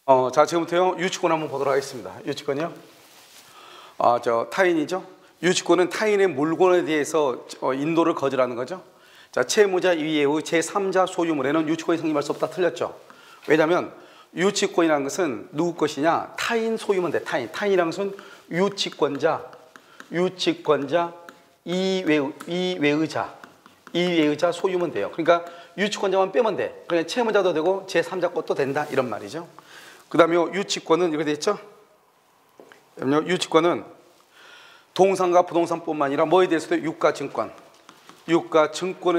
자, 지금부터요, 유치권 한번 보도록 하겠습니다. 유치권이요? 타인이죠? 유치권은 타인의 물건에 대해서 인도를 거절하는 거죠. 자, 채무자 이외의 제3자 소유물에는 유치권이 성립할 수 없다. 틀렸죠? 왜냐하면 유치권이라는 것은 누구 것이냐? 타인 소유면 돼. 타인이라는 것은 유치권자 이외의자 소유면 돼요. 그러니까 유치권자만 빼면 돼. 그냥 채무자도 되고 제3자 것도 된다. 이런 말이죠. 그 다음에 유치권은 이렇게 돼 있죠? 유치권은 동산과 부동산뿐만 아니라 뭐에 대해서도 유가증권에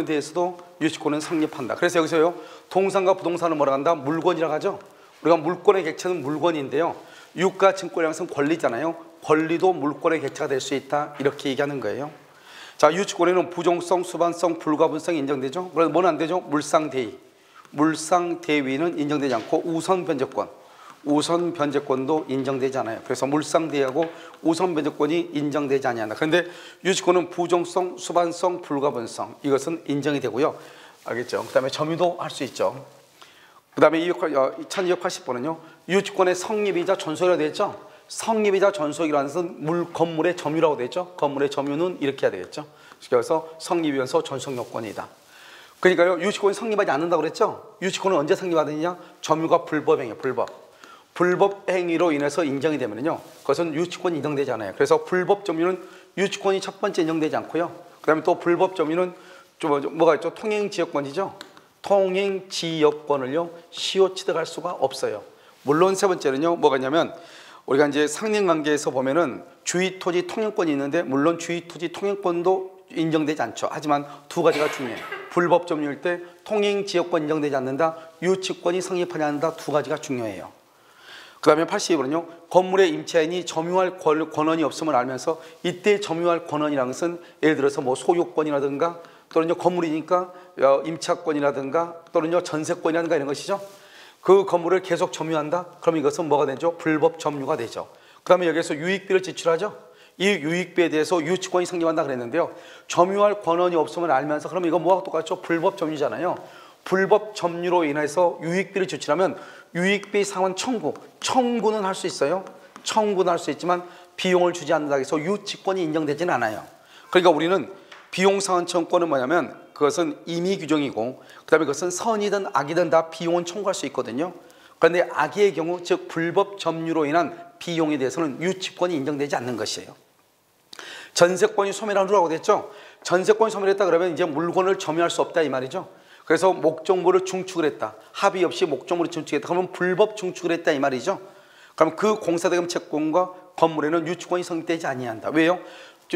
대해서도 유치권은 성립한다. 그래서 여기서요, 동산과 부동산을 뭐라 한다? 물건이라고 하죠. 우리가 물권의 객체는 물건인데요, 유가증권이라는 것은 권리잖아요. 권리도 물권의 객체가 될 수 있다. 이렇게 얘기하는 거예요. 자, 유치권에는 부정성, 수반성, 불가분성이 인정되죠. 그래서 뭐는 안 되죠? 물상대위는 인정되지 않고 우선변제권도 인정되지 않아요. 그래서 물상대위하고 우선변제권이 인정되지 않는다. 그런데 유치권은 부정성, 수반성, 불가분성, 이것은 인정이 되고요. 알겠죠? 그 다음에 점유도 할 수 있죠. 그 다음에 1280번은요, 유치권의 성립이자 전속이라고 되어 있죠. 성립이자 전속이라는 것은 건물의 점유라고 되어 있죠. 건물의 점유는 이렇게 해야 되겠죠. 그래서 성립이면서 전속 요건이다. 그러니까요, 유치권이 성립하지 않는다고 그랬죠. 유치권은 언제 성립하느냐? 점유가 불법행위예요. 불법행위로 인해서 인정이 되면요, 그것은 유치권이 인정되지 않아요. 그래서 불법 점유는 유치권이 첫 번째 인정되지 않고요. 그 다음에 또 불법 점유는 뭐가 있죠? 통행지역권이죠. 통행지역권을요, 시효 취득할 수가 없어요. 물론 세 번째는요, 뭐가 있냐면, 우리가 이제 상린관계에서 보면은 주의토지 통행권이 있는데, 물론 주의토지 통행권도 인정되지 않죠. 하지만 두 가지가 중요해요. 불법 점유일 때 통행지역권 인정되지 않는다, 유치권이 성립하지 않는다, 두 가지가 중요해요. 그 다음에 82번은요, 건물의 임차인이 점유할 권한이 없음을 알면서, 이때 점유할 권한이라는 것은 예를 들어서 뭐 소유권이라든가, 또는 건물이니까 임차권이라든가, 또는 전세권이라든가 이런 것이죠. 그 건물을 계속 점유한다? 그럼 이것은 뭐가 되죠? 불법 점유가 되죠. 그 다음에 여기서 유익비를 지출하죠. 이 유익비에 대해서 유치권이 성립한다 그랬는데요, 점유할 권한이 없음을 알면서, 그럼 이거 뭐하고 똑같죠? 불법 점유잖아요. 불법 점유로 인해서 유익비를 지출하면 유익비 상환 청구는 할 수 있어요. 청구는 할 수 있지만 비용을 주지 않는다고 해서 유치권이 인정되지는 않아요. 그러니까 우리는 비용 상환 청구권은 뭐냐면, 그것은 임의 규정이고, 그 다음에 그것은 선이든 악이든 다 비용은 청구할 수 있거든요. 그런데 악의 경우, 즉 불법 점유로 인한 비용에 대해서는 유치권이 인정되지 않는 것이에요. 전세권이 소멸한 후라고 됐죠. 전세권이 소멸했다 그러면 이제 물건을 점유할 수 없다 이 말이죠. 그래서 목적물을 중축을 했다, 합의 없이 목적물을 중축했다, 그러면 불법 중축을 했다 이 말이죠. 그럼 그 공사대금 채권과 건물에는 유치권이 성립되지 아니한다. 왜요?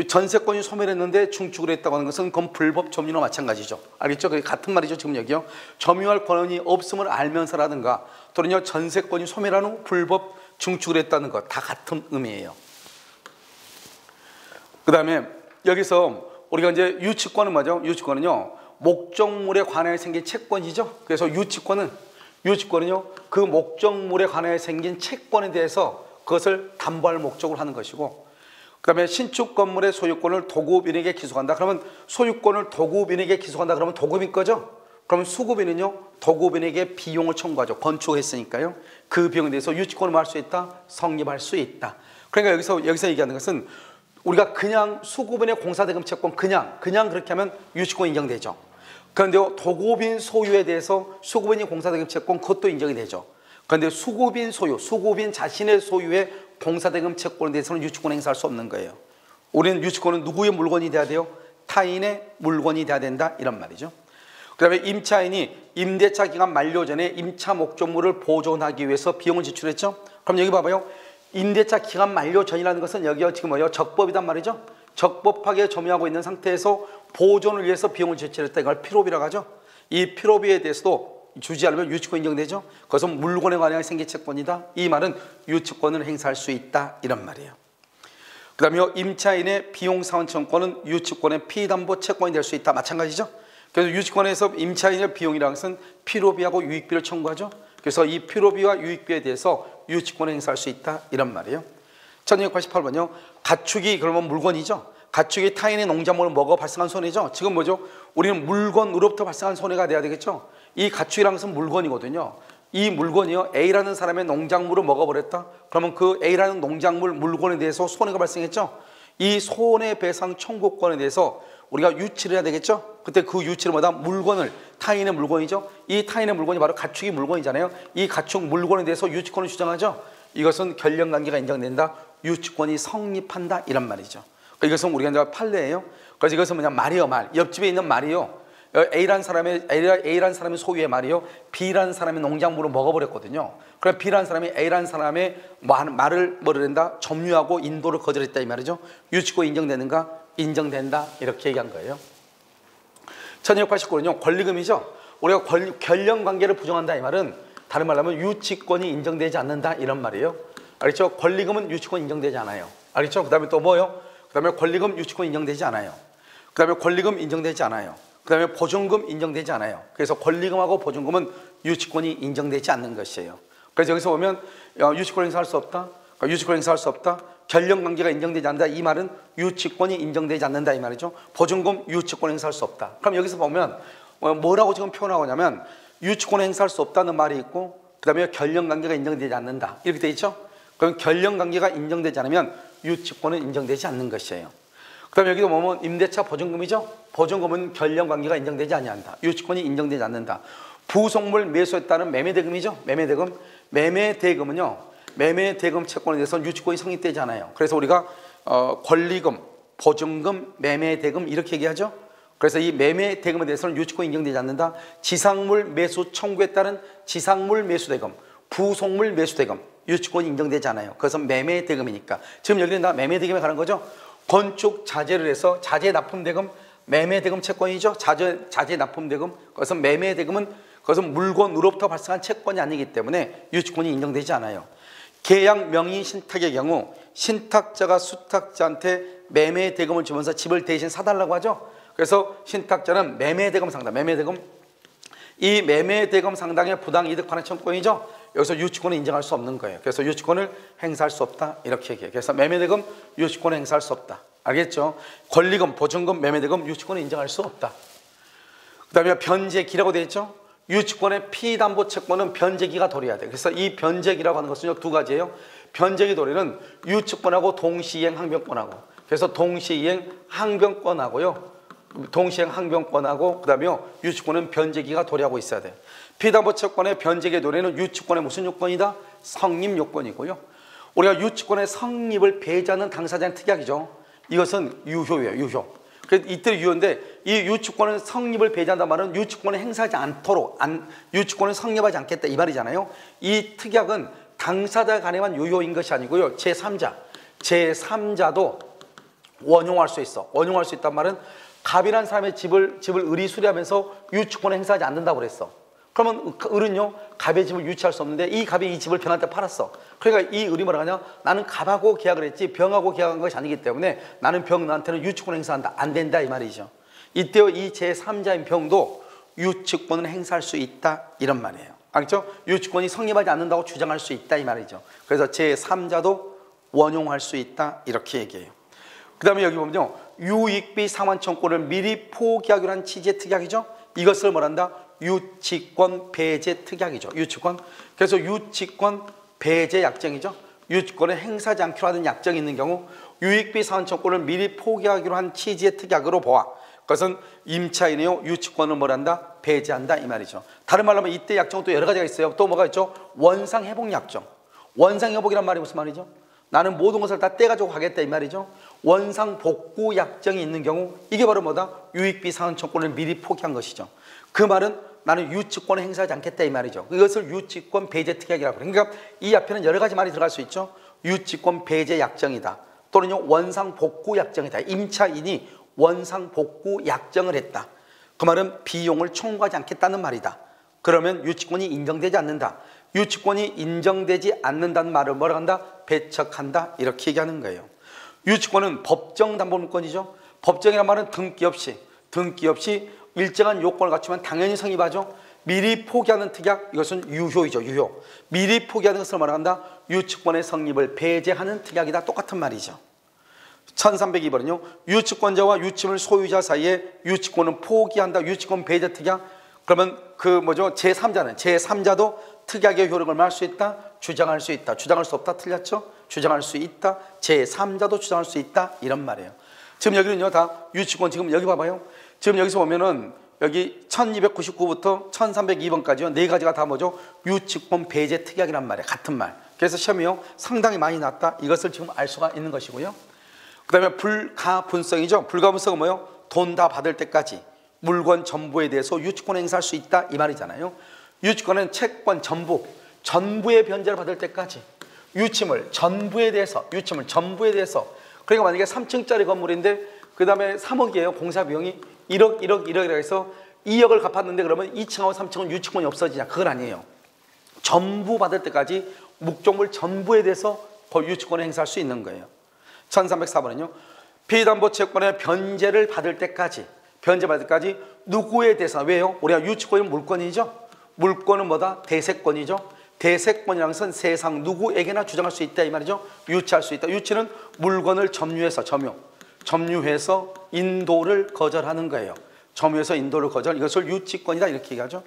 전세권이 소멸했는데 중축을 했다고 하는 것은 그건 불법 점유와 마찬가지죠. 알겠죠? 그게 같은 말이죠. 지금 여기요, 점유할 권한이 없음을 알면서라든가, 또는요 전세권이 소멸한 후 불법 중축을 했다는 것, 다 같은 의미예요. 그 다음에 여기서 우리가 이제 유치권은 뭐죠? 유치권은요, 목적물에 관하여 생긴 채권이죠. 그래서 유치권은요, 그 목적물에 관하여 생긴 채권에 대해서 그것을 담보할 목적으로 하는 것이고, 그 다음에 신축 건물의 소유권을 도급인에게 기속한다. 그러면 소유권을 도급인에게 기속한다. 그러면 도급인 거죠. 그러면 수급인은요, 도급인에게 비용을 청구하죠. 건축했으니까요. 그 비용에 대해서 유치권을 할 수 있다, 성립할 수 있다. 그러니까 여기서 얘기하는 것은, 우리가 그냥 수급인의 공사대금 채권 그냥 그렇게 하면 유치권 인정되죠. 그런데 도급인 소유에 대해서 수급인이 공사대금 채권, 그것도 인정이 되죠. 그런데 수급인 자신의 소유의 공사대금 채권에 대해서는 유치권 행사할 수 없는 거예요. 우리는 유치권은 누구의 물건이 돼야 돼요? 타인의 물건이 돼야 된다, 이런 말이죠. 그 다음에 임차인이 임대차 기간 만료 전에 임차 목적물을 보존하기 위해서 비용을 지출했죠. 그럼 여기 봐봐요. 임대차 기간 만료 전이라는 것은 여기가 지금 뭐예요? 적법이단 말이죠. 적법하게 점유하고 있는 상태에서 보존을 위해서 비용을 지출했다. 이걸 필요비라고 하죠. 이 필요비에 대해서도 주지 않으면 유치권 인정되죠. 그것은 물건에 관하여 생긴 채권이다. 이 말은 유치권을 행사할 수 있다, 이런 말이에요. 그 다음에 임차인의 비용 상환 청구권은 유치권의 피담보 채권이 될 수 있다. 마찬가지죠. 그래서 유치권에서 임차인의 비용이라는 것은 필요비하고 유익비를 청구하죠. 그래서 이 필요비와 유익비에 대해서 유치권을 행사할 수 있다, 이런 말이에요. 1288번요. 가축이 그러면 물건이죠. 가축이 타인의 농작물을 먹어 발생한 손해죠. 지금 뭐죠? 우리는 물건으로부터 발생한 손해가 돼야 되겠죠. 이 가축이라는 것은 물건이거든요. 이 물건이요 A라는 사람의 농작물을 먹어버렸다. 그러면 그 A라는 농작물 물건에 대해서 손해가 발생했죠. 이 손해배상 청구권에 대해서 우리가 유치를 해야 되겠죠. 그때 그 유치를 뭐다? 물건을, 타인의 물건이죠. 이 타인의 물건이 바로 가축이 물건이잖아요. 이 가축 물건에 대해서 유치권을 주장하죠. 이것은 결령관계가 인정된다. 유치권이 성립한다 이런 말이죠. 이것은 우리가 이제 판례예요. 그래서 이것은 뭐냐 말이요 말. 옆집에 있는 말이요. A라는 사람의 소유의 말이요 B라는 사람의 농작물을 먹어버렸거든요. 그럼 B라는 사람이 A라는 사람의 말을 뭐를 한다? 점유하고 인도를 거절했다 이 말이죠. 유치권 인정되는가? 인정된다 이렇게 얘기한 거예요. 1289년요 권리금이죠. 우리가 결령관계를 부정한다 이 말은 다른 말로 하면 유치권이 인정되지 않는다 이런 말이에요. 알겠죠? 권리금은 유치권 인정되지 않아요. 알겠죠? 그 다음에 또 뭐요? 그 다음에 권리금 유치권 인정되지 않아요. 그 다음에 권리금 인정되지 않아요. 그 다음에 보증금 인정되지 않아요. 그래서 권리금하고 보증금은 유치권이 인정되지 않는 것이에요. 그래서 여기서 보면 유치권 행사할 수 없다. 유치권 행사할 수 없다. 결령관계가 인정되지 않는다. 이 말은 유치권이 인정되지 않는다 이 말이죠. 보증금 유치권 행사할 수 없다. 그럼 여기서 보면 뭐라고 지금 표현하고 있냐면 유치권 행사할 수 없다는 말이 있고 그 다음에 결령관계가 인정되지 않는다 이렇게 돼 있죠. 그럼 결령관계가 인정되지 않으면 유치권은 인정되지 않는 것이에요. 그 다음에 여기도 보면 임대차 보증금이죠. 보증금은 결령관계가 인정되지 아니한다. 유치권이 인정되지 않는다. 부속물 매수했다는 매매대금이죠. 매매대금. 매매대금은요 매매대금 채권에 대해서는 유치권이 성립되지 않아요. 그래서 우리가 권리금, 보증금, 매매대금 이렇게 얘기하죠. 그래서 이 매매대금에 대해서는 유치권이 인정되지 않는다. 지상물 매수 청구에 따른 지상물 매수대금, 부속물 매수대금 유치권이 인정되지 않아요. 그래서 매매대금이니까 지금 여기는 다 매매대금에 가는 거죠. 건축 자재를 해서 자재 납품대금, 매매대금 채권이죠. 자재 납품대금. 그것은 매매대금은 그것은 물건으로부터 발생한 채권이 아니기 때문에 유치권이 인정되지 않아요. 계약 명의 신탁의 경우 신탁자가 수탁자한테 매매대금을 주면서 집을 대신 사달라고 하죠. 그래서 신탁자는 매매대금 상당, 매매대금 이 매매대금 상당의 부당이득 반환 청구권이죠. 여기서 유치권을 인정할 수 없는 거예요. 그래서 유치권을 행사할 수 없다 이렇게 얘기해요. 그래서 매매대금 유치권을 행사할 수 없다. 알겠죠? 권리금, 보증금, 매매대금 유치권을 인정할 수 없다. 그 다음에 변제기라고 되어 있죠. 유치권의 피담보 채권은 변제기가 도래해야 돼요. 그래서 이 변제기라고 하는 것은 두 가지예요. 변제기 도래는 유치권하고 동시이행 항변권하고 그래서 동시이행 항변권하고요. 동시행 항변권하고 그 다음에 유치권은 변제기가 도래하고 있어야 돼요. 피담보 채권의 변제기 도래는 유치권의 무슨 요건이다? 성립 요건이고요. 우리가 유치권의 성립을 배제하는 당사자의 특약이죠. 이것은 유효예요. 유효. 이때 유효인데 이 유치권은 성립을 배제한다는 말은 유치권을 행사하지 않도록 유치권을 성립하지 않겠다 이 말이잖아요. 이 특약은 당사자 간에만 유효인 것이 아니고요. 제3자도 원용할 수 있어. 원용할 수 있단 말은 갑이라는 사람의 집을 을이 수리하면서 유치권을 행사하지 않는다고 그랬어. 그러면 을은요 갑의 집을 유치할 수 없는데 이 갑이 이 집을 병한테 팔았어. 그러니까 이 을이 뭐라 하냐, 나는 갑하고 계약을 했지 병하고 계약한 것이 아니기 때문에 나는 병 너한테는 유치권 행사한다 안 된다 이 말이죠. 이때요 이 제3자인 병도 유치권을 행사할 수 있다 이런 말이에요. 알겠죠? 유치권이 성립하지 않는다고 주장할 수 있다 이 말이죠. 그래서 제3자도 원용할 수 있다 이렇게 얘기해요. 그 다음에 여기 보면요 유익비 상환 청구를 미리 포기하기로 한 취지의 특약이죠. 이것을 뭐란다? 유치권 배제 특약이죠. 유치권. 그래서 유치권 배제 약정이죠. 유치권을 행사하지 않기로 하는 약정이 있는 경우 유익비 상환 청구를 미리 포기하기로 한 취지의 특약으로 보아 그것은 임차인의 유치권을 뭐란다? 배제한다 이 말이죠. 다른 말로 하면 이때 약정은 또 여러 가지가 있어요. 또 뭐가 있죠? 원상회복 약정. 원상회복이란 말이 무슨 말이죠? 나는 모든 것을 다 떼가지고 가겠다 이 말이죠. 원상복구 약정이 있는 경우 이게 바로 뭐다? 유익비 상환 청구를 미리 포기한 것이죠. 그 말은 나는 유치권을 행사하지 않겠다 이 말이죠. 이것을 유치권 배제 특약이라고 해요. 그러니까 이 앞에는 여러 가지 말이 들어갈 수 있죠. 유치권 배제 약정이다. 또는요 원상복구 약정이다. 임차인이 원상복구 약정을 했다. 그 말은 비용을 청구하지 않겠다는 말이다. 그러면 유치권이 인정되지 않는다. 유치권이 인정되지 않는다는 말을 뭐라고 한다? 배척한다 이렇게 얘기하는 거예요. 유치권은 법정담보물권이죠. 법정이라는 말은 등기 없이 일정한 요건을 갖추면 당연히 성립하죠. 미리 포기하는 특약 이것은 유효이죠. 유효. 미리 포기하는 것을 말한다. 유치권의 성립을 배제하는 특약이다. 똑같은 말이죠. 1302번은요. 유치권자와 유치물 소유자 사이에 유치권은 포기한다. 유치권 배제 특약 그러면 그 뭐죠? 제3자도 특약의 효력을 말할 수 있다, 주장할 수 있다. 주장할 수 없다, 틀렸죠? 주장할 수 있다, 제3자도 주장할 수 있다, 이런 말이에요. 지금 여기는요 다 유치권, 지금 여기 봐봐요. 지금 여기서 보면은 여기 1299부터 1302번까지요 네 가지가 다 뭐죠? 유치권 배제 특약이란 말이에요. 같은 말. 그래서 시험이요 상당히 많이 났다, 이것을 지금 알 수가 있는 것이고요. 그 다음에 불가분성이죠. 불가분성은 뭐예요? 돈 다 받을 때까지 물건 전부에 대해서 유치권 행사할 수 있다, 이 말이잖아요. 유치권은 채권 전부의 변제를 받을 때까지 유치물 전부에 대해서 그러니까 만약에 3층짜리 건물인데 그 다음에 3억이에요. 공사 비용이 1억이라 해서 2억을 갚았는데 그러면 2층하고 3층은 유치권이 없어지냐? 그건 아니에요. 전부 받을 때까지 목적물 전부에 대해서 그 유치권을 행사할 수 있는 거예요. 1304번은요 피담보 채권의 변제를 받을 때까지 누구에 대해서, 왜요? 우리가 유치권은 물권이죠. 물권은 뭐다? 대세권이죠. 대세권이라는 것은 세상 누구에게나 주장할 수 있다, 이 말이죠. 유치할 수 있다. 유치는 물건을 점유해서 인도를 거절하는 거예요. 점유해서 인도를 거절, 이것을 유치권이다, 이렇게 얘기하죠.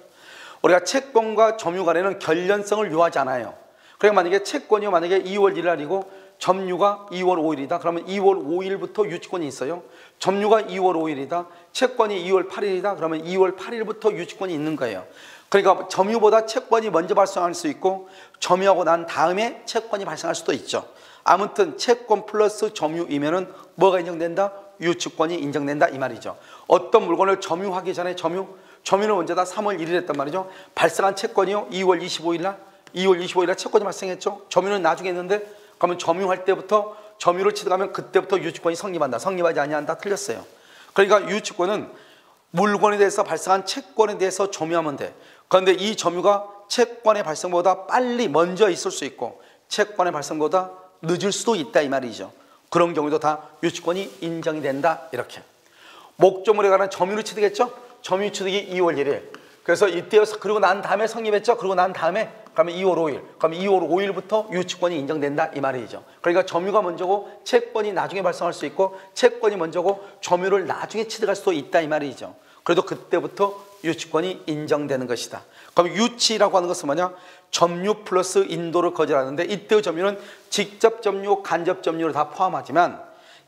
우리가 채권과 점유 간에는 결련성을 요하지 않아요. 그러니까 만약에 채권이 만약에 2월 1일 날이고 점유가 2월 5일이다. 그러면 2월 5일부터 유치권이 있어요. 점유가 2월 5일이다. 채권이 2월 8일이다. 그러면 2월 8일부터 유치권이 있는 거예요. 그러니까 점유보다 채권이 먼저 발생할 수 있고 점유하고 난 다음에 채권이 발생할 수도 있죠. 아무튼 채권 플러스 점유이면은 뭐가 인정된다? 유치권이 인정된다, 이 말이죠. 어떤 물건을 점유하기 전에 점유는 언제다? 3월 1일 했단 말이죠. 발생한 채권이요 2월 25일 날 채권이 발생했죠. 점유는 나중에 했는데 그러면 점유할 때부터 점유를 취득하면 그때부터 유치권이 성립한다, 성립하지 아니한다, 틀렸어요. 그러니까 유치권은 물건에 대해서 발생한 채권에 대해서 점유하면 돼. 그런데 이 점유가 채권의 발생보다 빨리 먼저 있을 수 있고 채권의 발생보다 늦을 수도 있다, 이 말이죠. 그런 경우도 다 유치권이 인정이 된다, 이렇게. 목적물에 관한 점유를 취득했죠. 점유 취득이 2월 1일. 그래서 이때여서 그러고 난 다음에 성립했죠. 그러고 난 다음에 그러면 2월 5일. 그러면 2월 5일부터 유치권이 인정된다, 이 말이죠. 그러니까 점유가 먼저고 채권이 나중에 발생할 수 있고 채권이 먼저고 점유를 나중에 취득할 수도 있다, 이 말이죠. 그래도 그때부터 유치권이 인정되는 것이다. 그럼 유치라고 하는 것은 뭐냐? 점유 플러스 인도를 거절하는데 이때의 점유는 직접 점유, 간접 점유를 다 포함하지만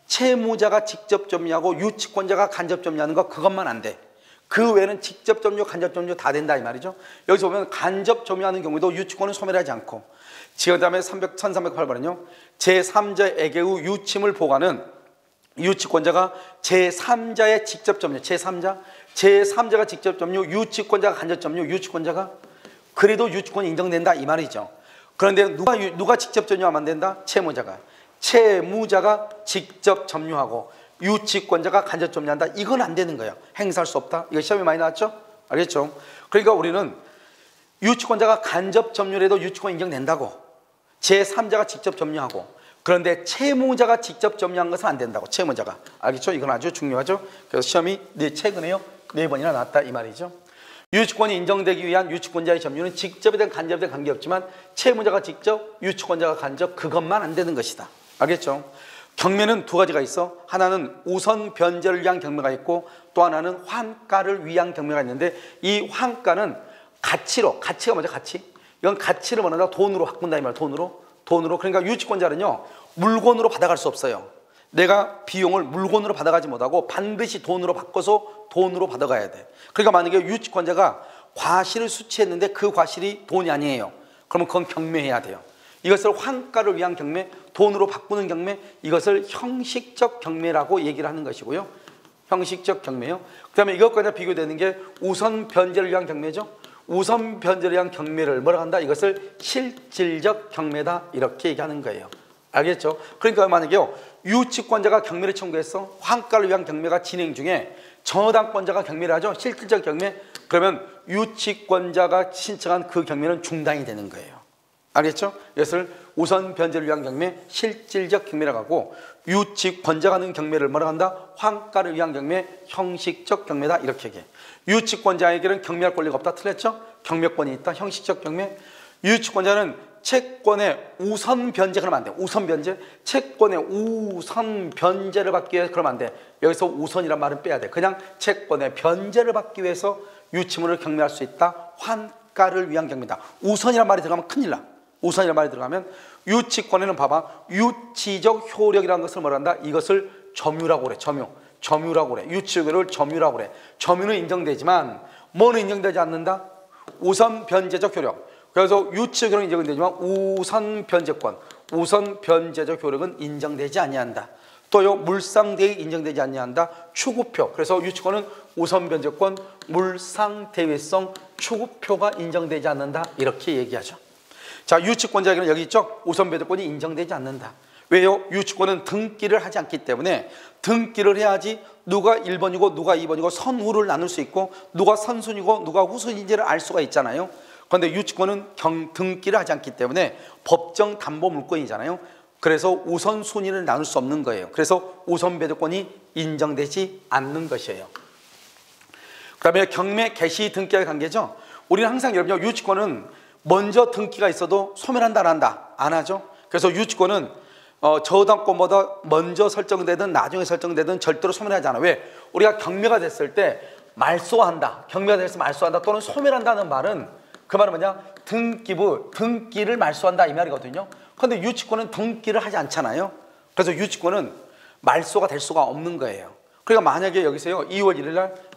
채무자가 직접 점유하고 유치권자가 간접 점유하는 거, 그것만 안 돼. 그 외에는 직접 점유, 간접 점유 다 된다, 이 말이죠. 여기서 보면 간접 점유하는 경우에도 유치권은 소멸하지 않고, 그 다음에 1308번은요 제3자에게의 유침을 보관은 유치권자가 제3자의 직접 점유, 제3자가 직접 점유, 유치권자가 간접 점유, 유치권자가 그래도 유치권이 인정된다, 이 말이죠. 그런데 누가 직접 점유하면 안 된다? 채무자가 직접 점유하고 유치권자가 간접 점유한다, 이건 안 되는 거예요. 행사할 수 없다. 이거 시험에 많이 나왔죠? 알겠죠? 그러니까 우리는 유치권자가 간접 점유를 해도 유치권 인정된다고, 제3자가 직접 점유하고, 그런데 채무자가 직접 점유한 것은 안 된다고, 채무자가. 알겠죠? 이건 아주 중요하죠? 그래서 시험이 최근에요 4번이나 나왔다, 이 말이죠. 유치권이 인정되기 위한 유치권자의 점유는 직접이든 간접이든 관계없지만 채무자가 직접, 유치권자가 간접, 그것만 안 되는 것이다. 알겠죠? 경매는 두 가지가 있어. 하나는 우선 변제를 위한 경매가 있고 또 하나는 환가를 위한 경매가 있는데, 이 환가는 가치가 뭐죠? 이건 가치를 뭐냐? 돈으로 바꾼다, 이 말. 돈으로. 그러니까 유치권자는요 물건으로 받아갈 수 없어요. 내가 비용을 물건으로 받아가지 못하고 반드시 돈으로 바꿔서 돈으로 받아가야 돼. 그러니까 만약에 유치권자가 과실을 수취했는데 그 과실이 돈이 아니에요. 그러면 그건 경매해야 돼요. 이것을 환가를 위한 경매, 돈으로 바꾸는 경매, 이것을 형식적 경매라고 얘기를 하는 것이고요. 형식적 경매요. 그 다음에 이것과 비교되는 게 우선 변제를 위한 경매죠. 우선 변제를 위한 경매를 뭐라고 한다? 이것을 실질적 경매다, 이렇게 얘기하는 거예요. 알겠죠? 그러니까 만약에요 유치권자가 경매를 청구해서 환가를 위한 경매가 진행 중에 저당권자가 경매를 하죠. 실질적 경매. 그러면 유치권자가 신청한 그 경매는 중단이 되는 거예요. 알겠죠? 이것을 우선 변제를 위한 경매, 실질적 경매라고 하고, 유치권자가 하는 경매를 뭐라고 한다? 환가를 위한 경매, 형식적 경매다, 이렇게 얘기해. 유치권자에게는 경매할 권리가 없다, 틀렸죠? 경매권이 있다, 형식적 경매. 유치권자는 채권의 우선 변제, 그러면 안 돼. 우선 변제, 채권의 우선 변제를 받기 위해서 그러면 안 돼. 여기서 우선이란 말은 빼야 돼. 그냥 채권의 변제를 받기 위해서 유치물을 경매할 수 있다. 환가를 위한 경매다. 우선이란 말이 들어가면 큰일 나. 우선이란 말이 들어가면 유치권에는 봐봐. 유치적 효력이라는 것을 뭐라 한다? 이것을 점유라고 그래. 점유라고 그래. 유치효력을 점유라고 그래. 점유는 인정되지만 뭐는 인정되지 않는다? 우선 변제적 효력. 그래서 유치적 효력은 인정되지만 우선 변제적 효력은 인정되지 아니한다. 또요, 물상대위 인정되지 아니한다. 추구표. 그래서 유치권은 우선 변제권, 물상대위성, 추구표가 인정되지 않는다. 이렇게 얘기하죠. 자, 유치권자에게는 여기 있죠. 우선 변제권이 인정되지 않는다. 왜요? 유치권은 등기를 하지 않기 때문에 등기를 해야지 누가 1번이고 누가 2번이고 선후를 나눌 수 있고 누가 선순이고 누가 후순인지를 알 수가 있잖아요. 그런데 유치권은 등기를 하지 않기 때문에 법정 담보 물권이잖아요. 그래서 우선순위를 나눌 수 없는 거예요. 그래서 우선 배제권이 인정되지 않는 것이에요. 그 다음에 경매 개시 등기의 관계죠. 우리는 항상 여러분요, 유치권은 먼저 등기가 있어도 소멸한다 안 한다? 안 하죠. 그래서 유치권은 저당권보다 먼저 설정되든 나중에 설정되든 절대로 소멸하지 않아. 왜? 우리가 경매가 됐을 때 말소한다, 경매가 됐을 때 말소한다 또는 소멸한다는 말은 그 말은 뭐냐? 등기를 말소한다 이 말이거든요. 그런데 유치권은 등기를 하지 않잖아요. 그래서 유치권은 말소가 될 수가 없는 거예요. 그러니까 만약에 여기서요, 2월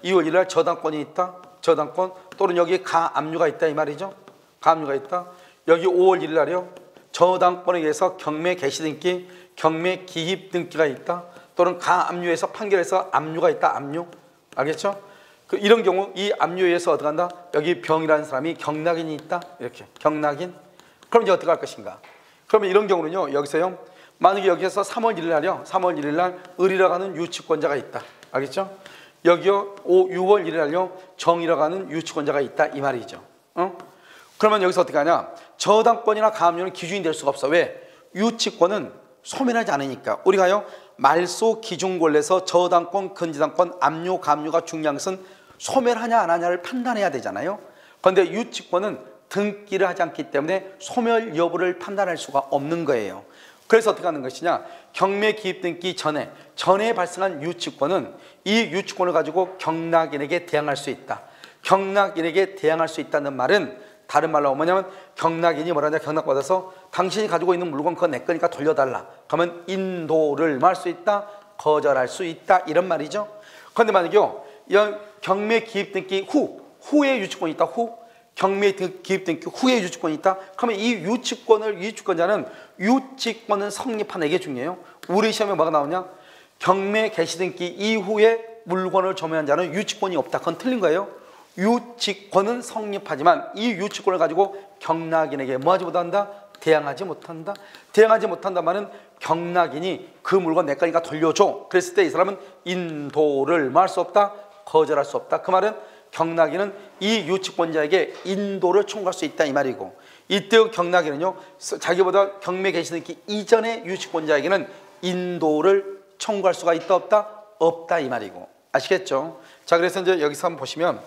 1일 날 저당권이 있다, 저당권 또는 여기 가압류가 있다 이 말이죠. 가압류가 있다. 여기 5월 1일 날이요, 저당권에 의해서 경매 개시 등기, 경매 기입 등기가 있다. 또는 가압류에서 판결해서 압류가 있다. 압류. 알겠죠? 이런 경우 이 압류에 의해서 어떻게 한다? 여기 병이라는 사람이 경락인이 있다. 이렇게 경락인. 그럼 이제 어떻게 할 것인가? 그러면 이런 경우는요, 여기서요, 만약에 여기에서 3월 1일 날이요, 3월 1일 날 을이라고 하는 유치권자가 있다. 알겠죠? 여기요, 6월 1일 날요, 정이라고 하는 유치권자가 있다. 이 말이죠. 그러면 여기서 어떻게 하냐? 저당권이나 가압류는 기준이 될 수가 없어. 왜? 유치권은 소멸하지 않으니까. 우리가요, 말소 기준권에서 저당권, 근저당권, 압류, 가압류가 중요한 것은 소멸하냐 안 하냐를 판단해야 되잖아요. 그런데 유치권은 등기를 하지 않기 때문에 소멸 여부를 판단할 수가 없는 거예요. 그래서 어떻게 하는 것이냐? 경매 기입 등기 전에 발생한 유치권은 이 유치권을 가지고 경락인에게 대항할 수 있다. 경락인에게 대항할 수 있다는 말은 다른 말로 뭐냐면 경락인이 뭐라냐? 경락받아서 당신이 가지고 있는 물건 그거 내 거니까 돌려달라. 그러면 인도를 말 수 있다, 거절할 수 있다 이런 말이죠. 그런데 만약에요, 경매 기입 등기 후에 유치권이 있다. 경매 기입 등기 후에 유치권이 있다. 그러면 이 유치권자는 유치권은 성립하는 게 중요해요. 우리 시험에 뭐가 나오냐? 경매 개시 등기 이후에 물건을 점유한 자는 유치권이 없다. 그건 틀린 거예요. 유치권은 성립하지만 이 유치권을 가지고 경락인에게 뭐하지 못한다? 대항하지 못한다. 대항하지 못한다 말은 경락인이 그 물건 내 거니까 돌려줘. 그랬을 때 이 사람은 인도를 말 수 없다, 거절할 수 없다. 그 말은 경락인은 이 유치권자에게 인도를 청구할 수 있다 이 말이고, 이때 경락인은요, 자기보다 경매 개시 등기 이전의 유치권자에게는 인도를 청구할 수가 있다 없다? 없다 이 말이고. 아시겠죠? 자, 그래서 이제 여기서 한번 보시면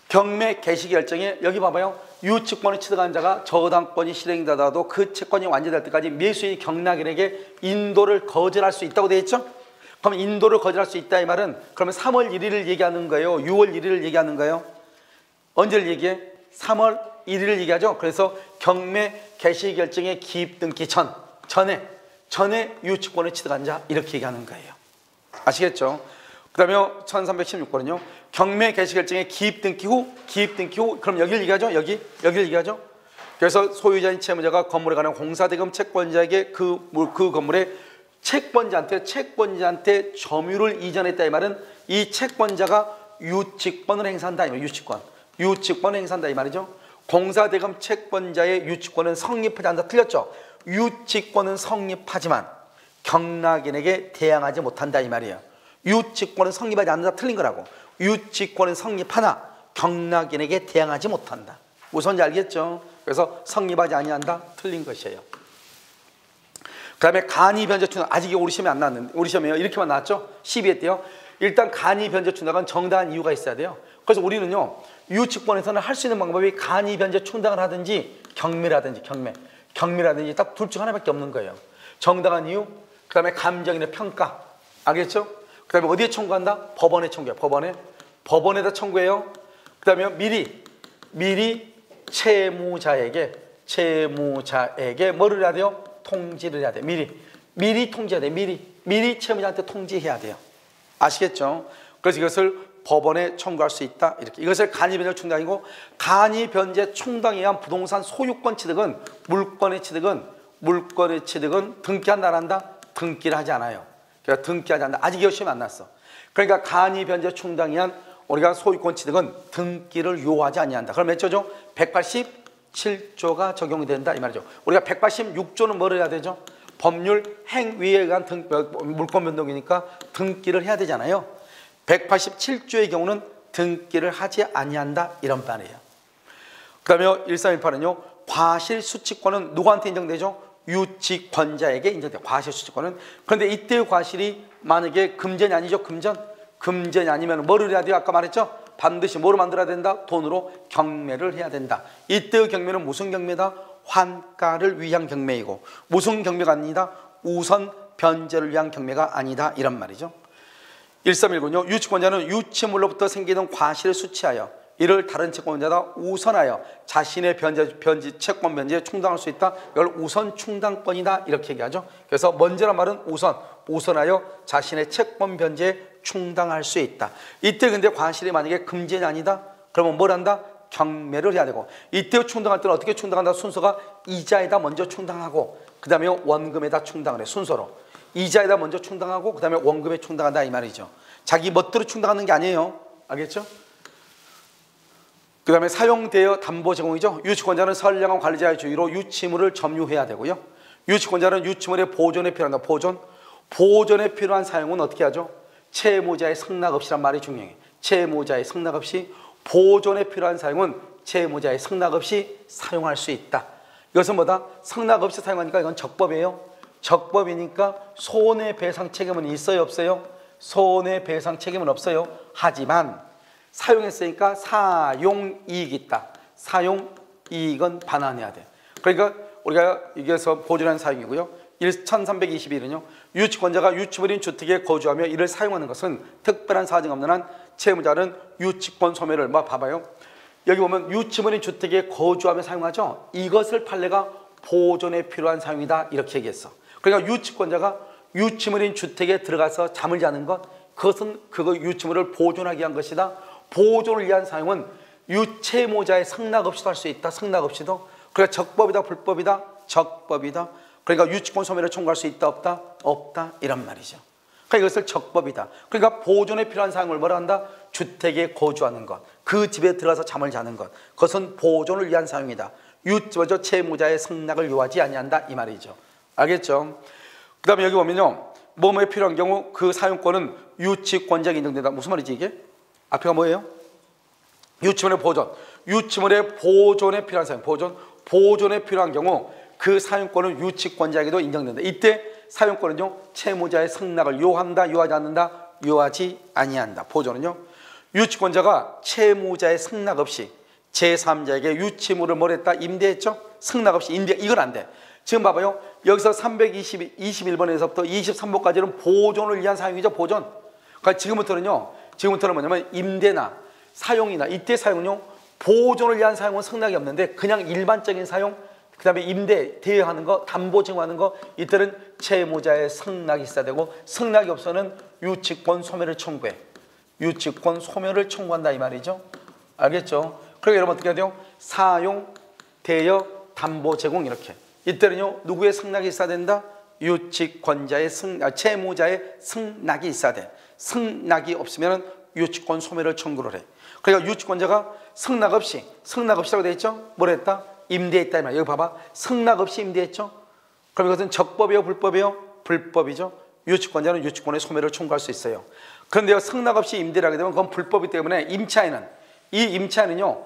경매 개시 결정에 여기 봐봐요. 유치권을 취득한 자가 저당권이 실행되더라도 그 채권이 완료될 때까지 매수인이 경락인에게 인도를 거절할 수 있다고 되어 있죠? 그럼 인도를 거절할 수 있다 이 말은 그러면 3월 1일을 얘기하는 거예요? 6월 1일을 얘기하는 거예요? 언제를 얘기해? 3월 1일을 얘기하죠. 그래서 경매 개시 결정의 기입 등기 전에 유치권을 취득한 자 이렇게 얘기하는 거예요. 아시겠죠? 그 다음에 1316번은요. 경매 개시 결정의 기입 등기 후 그럼 여기를 얘기하죠. 여기를 얘기하죠. 그래서 소유자인 채무자가 건물에 관한 공사대금 채권자에게 그 건물에 채권자한테 점유를 이전했다 이 말은 이 채권자가 유치권을 행사한다 이 말. 유치권을 행사한다 이 말이죠. 공사대금 채권자의 유치권은 성립하지 않는다. 틀렸죠. 유치권은 성립하지만 경락인에게 대항하지 못한다 이 말이에요. 유치권은 성립하지 않는다. 틀린 거라고. 유치권은 성립하나 경락인에게 대항하지 못한다. 무슨지 알겠죠? 그래서 성립하지 아니한다. 틀린 것이에요. 그 다음에 간이 변제 충당. 아직 우리 시험에 안 나왔는데, 우리 시험에요 이렇게만 나왔죠? 12회 때요. 일단 간이 변제 충당은 정당한 이유가 있어야 돼요. 그래서 우리는요, 유치권에서는 할 수 있는 방법이 간이 변제 충당을 하든지 경매라든지 딱 둘 중 하나밖에 없는 거예요. 정당한 이유, 그 다음에 감정인의 평가. 알겠죠? 그 다음에 어디에 청구한다? 법원에 청구해요. 법원에다 청구해요. 그다음에 미리 채무자에게 뭐를 해야 돼요? 통지를 해야 돼. 미리 통지해야 돼. 미리 채무자한테 통지해야 돼요. 아시겠죠? 그래서 이것을 법원에 청구할 수 있다. 이렇게. 이것을 간이변제 충당이고, 간이변제 충당에 의한 부동산 소유권 취득은 물권의 취득은 등기한다 안 한다? 등기를 하지 않아요. 그러니까 등기하지 않는다. 아직 이거 시험이 안 났어. 그러니까 간이변제 충당에 의한 우리가 소유권 취득은 등기를 요하지 아니한다. 그럼 몇 조죠? 187조가 적용이 된다 이 말이죠. 우리가 186조는 뭐를 해야 되죠? 법률 행위에 의한 물권 변동이니까 등기를 해야 되잖아요. 187조의 경우는 등기를 하지 아니한다 이런 말이에요. 그 다음에 1318은요. 과실수취권은 누구한테 인정되죠? 유치권자에게 인정돼요. 과실수취권은. 그런데 이때의 과실이 만약에 금전이 아니죠. 금전이 아니면 뭐를 해야 돼요? 아까 말했죠? 반드시 뭐로 만들어야 된다? 돈으로 경매를 해야 된다. 이때의 경매는 무슨 경매다? 환가를 위한 경매이고, 무슨 경매가 아니다? 우선 변제를 위한 경매가 아니다 이런 말이죠. 1319는요. 유치권자는 유치물로부터 생기는 과실을 수취하여 이를 다른 채권자가 우선하여 자신의 채권 변제에 충당할 수 있다. 이걸 우선 충당권이다 이렇게 얘기하죠. 그래서 먼저란 말은 우선하여 자신의 채권 변제에 충당할 수 있다. 이때 근데 과실이 만약에 금전이 아니다? 그러면 뭘 한다? 경매를 해야 되고, 이때 충당할 때는 어떻게 충당한다? 순서가 이자에다 먼저 충당하고 그 다음에 원금에다 충당을 해. 순서로 이자에다 먼저 충당하고 그 다음에 원금에 충당한다 이 말이죠. 자기 멋대로 충당하는 게 아니에요. 알겠죠? 그 다음에 사용대여 담보 제공이죠. 유치권자는 선량한 관리자의 주의로 유치물을 점유해야 되고요. 유치권자는 유치물의 보존에 필요한다. 보존에 필요한 사용은 어떻게 하죠? 채무자의 승낙 없이란 말이 중요해요. 채무자의 승낙 없이, 보존에 필요한 사용은 채무자의 승낙 없이 사용할 수 있다. 이것은 뭐다? 승낙 없이 사용하니까 이건 적법이에요. 적법이니까 손해배상 책임은 있어요, 없어요? 손해배상 책임은 없어요. 하지만 사용했으니까 사용이익이 있다. 사용이익은 반환해야 돼. 그러니까 우리가 여기서 보존한 사용이고요. 1321은요. 유치권자가 유치물인 주택에 거주하며 이를 사용하는 것은 특별한 사정이 없는 한 채무자는 유치권 소멸을 봐봐요. 여기 보면 유치물인 주택에 거주하며 사용하죠. 이것을 판례가 보존에 필요한 사용이다 이렇게 얘기했어. 그러니까 유치권자가 유치물인 주택에 들어가서 잠을 자는 것, 그것은 그거 유치물을 보존하기 위한 것이다. 보존을 위한 사용은 유채무자의 승낙 없이도 할 수 있다. 승낙 없이도. 그러니까 적법이다, 불법이다? 적법이다. 그러니까 유치권 소멸을 청구할 수 있다, 없다? 없다 이런 말이죠. 그러니까 이것을 적법이다. 그러니까 보존에 필요한 사용을 뭐라 한다? 주택에 거주하는 것, 그 집에 들어가서 잠을 자는 것, 그것은 보존을 위한 사용이다. 채무자의 승낙을 요하지 아니한다 이 말이죠. 알겠죠? 그 다음에 여기 보면요. 뭐뭐에 필요한 경우 그 사용권은 유치권자에게 인정된다. 무슨 말이지 이게? 앞에가 뭐예요? 유치물의 보존. 유치물의 보존에 필요한 사용. 보존에 필요한 경우 그 사용권은 유치권자에게도 인정된다. 이때 사용권은요. 채무자의 승낙을 요한다, 요하지 않는다? 요하지 아니한다. 보존은요. 유치권자가 채무자의 승낙 없이 제3자에게 유치물을 뭘 했다? 임대했죠? 승낙 없이 임대. 이건 안 돼. 지금 봐봐요. 여기서 321번에서부터 23번까지는 보존을 위한 사용이죠. 보존. 그러니까 지금부터는 뭐냐면 임대나 사용이나 이때 사용은요. 보존을 위한 사용은 승낙이 없는데 그냥 일반적인 사용, 그 다음에 임대, 대여하는 거, 담보 제공하는 거, 이때는 채무자의 승낙이 있어야 되고, 승낙이 없어는 유치권 소멸을 청구해. 유치권 소멸을 청구한다 이 말이죠. 알겠죠? 그러니까 여러분 어떻게 해야 돼요? 사용, 대여, 담보 제공 이렇게. 이때는요. 누구의 승낙이 있어야 된다? 유치권자의 채무자의 승낙이 있어야 돼. 승낙이 없으면 유치권 소멸을 청구를 해. 그러니까 유치권자가 승낙 없이라고 되어 있죠? 뭘 했다? 임대했다 이 말이야. 여기 봐봐. 승낙 없이 임대했죠? 그럼 이것은 적법이요, 불법이요? 불법이죠. 유치권자는 유치권의 소멸을 청구할 수 있어요. 그런데요, 승낙 없이 임대를 하게 되면 그건 불법이기 때문에 이 임차인은요,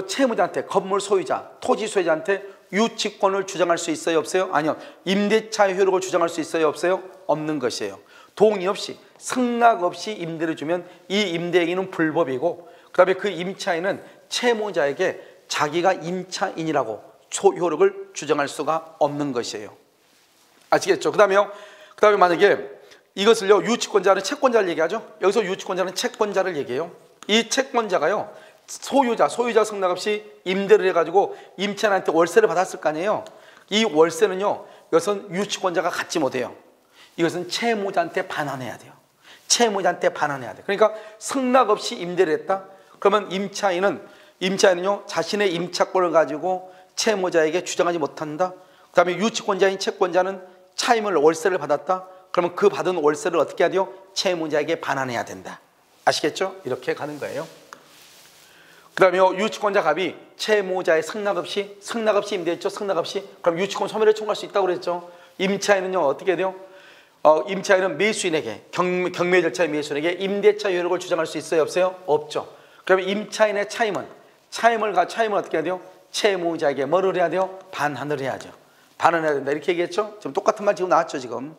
채무자한테, 건물 소유자, 토지 소유자한테 유치권을 주장할 수 있어요, 없어요? 아니요. 임대차의 효력을 주장할 수 있어요, 없어요? 없는 것이에요. 동의 없이, 승낙 없이 임대를 주면 이 임대행위는 불법이고, 그 다음에 그 임차인은 채무자에게 자기가 임차인이라고 효력을 주장할 수가 없는 것이에요. 아시겠죠? 그 다음에 만약에 이것을요, 유치권자는 채권자를 얘기하죠? 여기서 유치권자는 채권자를 얘기해요. 이 채권자가요, 소유자 승낙 없이 임대를 해가지고 임차인한테 월세를 받았을 거 아니에요. 이 월세는요, 이것은 유치권자가 갖지 못해요. 이것은 채무자한테 반환해야 돼요. 채무자한테 반환해야 돼. 그러니까 승낙 없이 임대를 했다. 그러면 임차인은요, 자신의 임차권을 가지고 채무자에게 주장하지 못한다. 그 다음에 유치권자인 채권자는 차임을 월세를 받았다. 그러면 그 받은 월세를 어떻게 해야 돼요? 채무자에게 반환해야 된다. 아시겠죠? 이렇게 가는 거예요. 그 다음에 유치권자 갑이 채무자의 승낙 없이 임대했죠. 승낙 없이. 그럼 유치권 소멸을 청구할 수 있다고 그랬죠. 임차인은요, 어떻게 해야 돼요? 임차인은 매수인에게 경매 절차의 매수인에게 임대차 효력을 주장할 수 있어요? 없어요? 없죠. 그러면 임차인의 차임을 어떻게 해야 돼요? 채무자에게 뭐를 해야 돼요? 반환을 해야죠. 반환해야 된다. 이렇게 얘기했죠. 지금 똑같은 말 지금 나왔죠, 지금.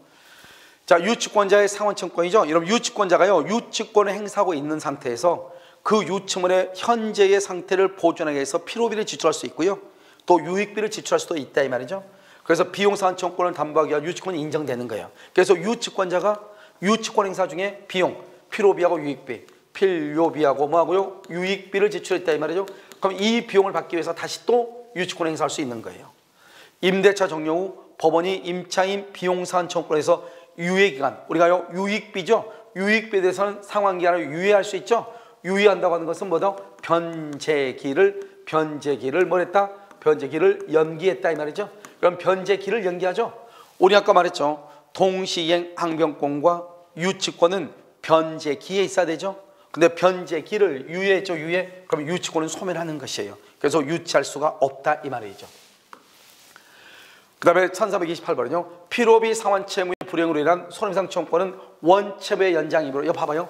자, 유치권자의 상환청권이죠. 여러분, 유치권자가요, 유치권을 행사하고 있는 상태에서 그 유치물의 현재의 상태를 보존하기 위해서 필요비를 지출할 수 있고요. 또 유익비를 지출할 수도 있다 이 말이죠. 그래서 비용상환청권을 담보하기 위한 유치권이 인정되는 거예요. 그래서 유치권자가 유치권 행사 중에 비용, 필요비하고 유익비, 필요비하고 뭐하고요? 유익비를 지출했다 이 말이죠. 그럼 이 비용을 받기 위해서 다시 또 유치권 행사할 수 있는 거예요. 임대차 종료 후 법원이 임차인 비용상환청권에서 유예기간, 우리가요, 유익비죠. 유익비에 대해서는 상환기간을 유예할 수 있죠. 유예한다고 하는 것은 뭐다? 변제기를 뭐랬다? 변제기를 연기했다 이 말이죠. 그럼 변제기를 연기하죠. 우리 아까 말했죠. 동시이행 항변권과 유치권은 변제기에 있어야 되죠. 근데 변제기를 유예했죠. 유예. 그럼 유치권은 소멸하는 것이에요. 그래서 유치할 수가 없다 이 말이죠. 그 다음에 1428번은요. 필요비 상환 채무의 불이행으로 인한 손해배상 청구권은 원채무의 연장이므로. 이거 봐봐요.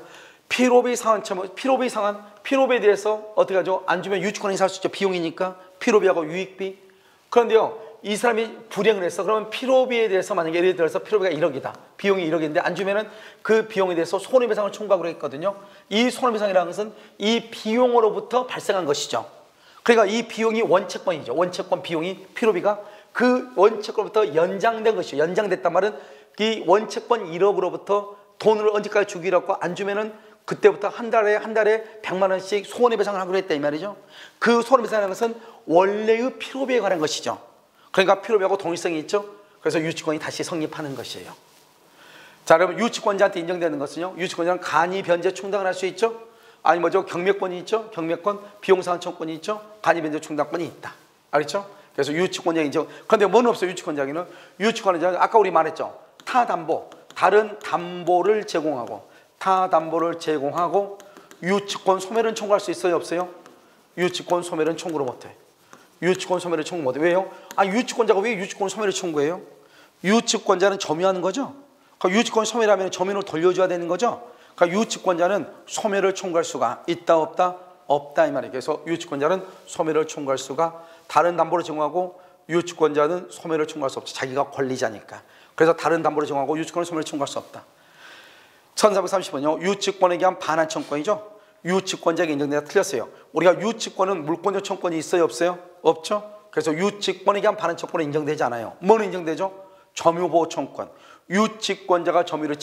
필요비 상환 채무, 필요비에 대해서 어떻게 하죠? 안 주면 유치권 행사할 수 있죠. 비용이니까. 필요비하고 유익비. 그런데요, 이 사람이 불이행을 했어. 그러면 필요비에 대해서 만약에 예를 들어서 필요비가 1억이다. 비용이 1억인데 안 주면은 그 비용에 대해서 손해배상을 청구하기로 했거든요. 이 손해배상이라는 것은 이 비용으로부터 발생한 것이죠. 그러니까 이 비용이 원채권이죠. 원채권 비용이 필요비가 그 원채권부터 연장된 것이죠. 연장됐단 말은 이 원채권 1억으로부터 돈을 언제까지 주기로 했고 안 주면은 그때부터 한 달에 100만 원씩 손해배상을 하기로 했다 이 말이죠. 그 손해배상이라는 것은 원래의 필요비에 관한 것이죠. 그러니까 필요비하고 동일성이 있죠. 그래서 유치권이 다시 성립하는 것이에요. 자, 그러면 유치권자한테 인정되는 것은요, 유치권자는 간이 변제 충당을 할 수 있죠. 아니 뭐죠? 경매권이 있죠. 경매권, 비용상환청권이 있죠. 간이 변제 충당권이 있다. 알겠죠? 그래서 유치권자 인정. 그런데 뭐는 없어요? 유치권자에게는. 유치권자는 아까 우리 말했죠. 타담보, 다른 담보를 제공하고 유치권 소멸은 청구할 수 있어요? 없어요? 유치권 소멸은 청구를 못해. 유치권 소멸을 청구 못해. 왜요? 유치권자가 왜 유치권 소멸을 청구해요? 유치권자는 점유하는 거죠. 그러니까 유치권 소멸하면 점유를 돌려줘야 되는 거죠. 그러니까 유치권자는 소멸을 청구할 수가 있다 없다? 없다 이 말이에요. 그래서 유치권자는 소멸을 청구할 수가, 다른 담보를 제공하고 유치권자는 소멸을 청구할 수 없죠. 자기가 권리자니까. 그래서 다른 담보를 제공하고 유치권을 소멸을 청구할 수 없다. 1430번요. 유치권에 대한 반환 청구권이죠. 유치권자에게 인정되다 틀렸어요. 우리가 유치권은 물권적 청구권이 있어요? 없어요? 없죠. 그래서 유치권에 대한 반환 청구권은 인정되지 않아요. 뭐는 인정되죠? 점유보호 청구권. 유치권자가 점유를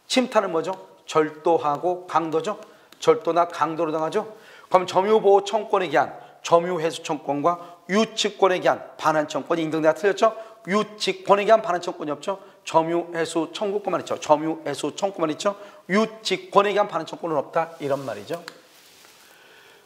침탈은 뭐죠? 절도하고 강도죠. 절도나 강도로 당하죠. 그럼 점유보호 청구권에 대한 점유회수 청구권과 유치권에 대한 반환 청구권이 인정되다 틀렸죠. 유치권에 대한 반환 청구권이 없죠. 점유회수 청구권만 있죠. 점유회수 청구권만 있죠. 유치권에 대한 반환 청구권은 없다 이런 말이죠.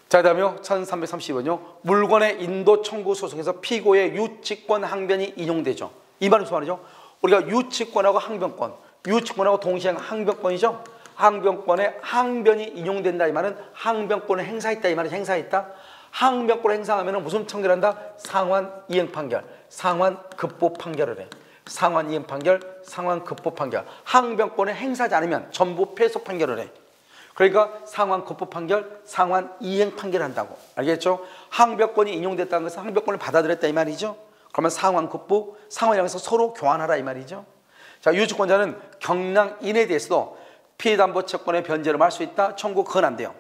자, 다음에요. 1330번요. 물건의 인도 청구 소송에서 피고의 유치권 항변이 인용되죠. 이 말은 무슨 말이죠? 우리가 유치권하고 항변권, 유치권하고 동시에 항변권이죠. 항변권에 항변이 인용된다 이 말은 항변권을 행사했다 이 말은 행사했다. 항변권을 행사하면 무슨 판결을 한다? 상환 이행 판결, 상환 급보 판결을 해. 상환 이행 판결, 상환 급보 판결. 항변권을 행사하지 않으면 전부 패소 판결을 해. 그러니까 상환 급보 판결, 상환 이행 판결을 한다고. 알겠죠? 항변권이 인용됐다는 것은 항변권을 받아들였다 이 말이죠. 그러면 상환 급보, 상환이라고 해서 서로 교환하라 이 말이죠. 자, 유치권자는 경락인에 대해서도 피해담보 채권의 변제를 할 수 있다. 청구 그건 안 돼요.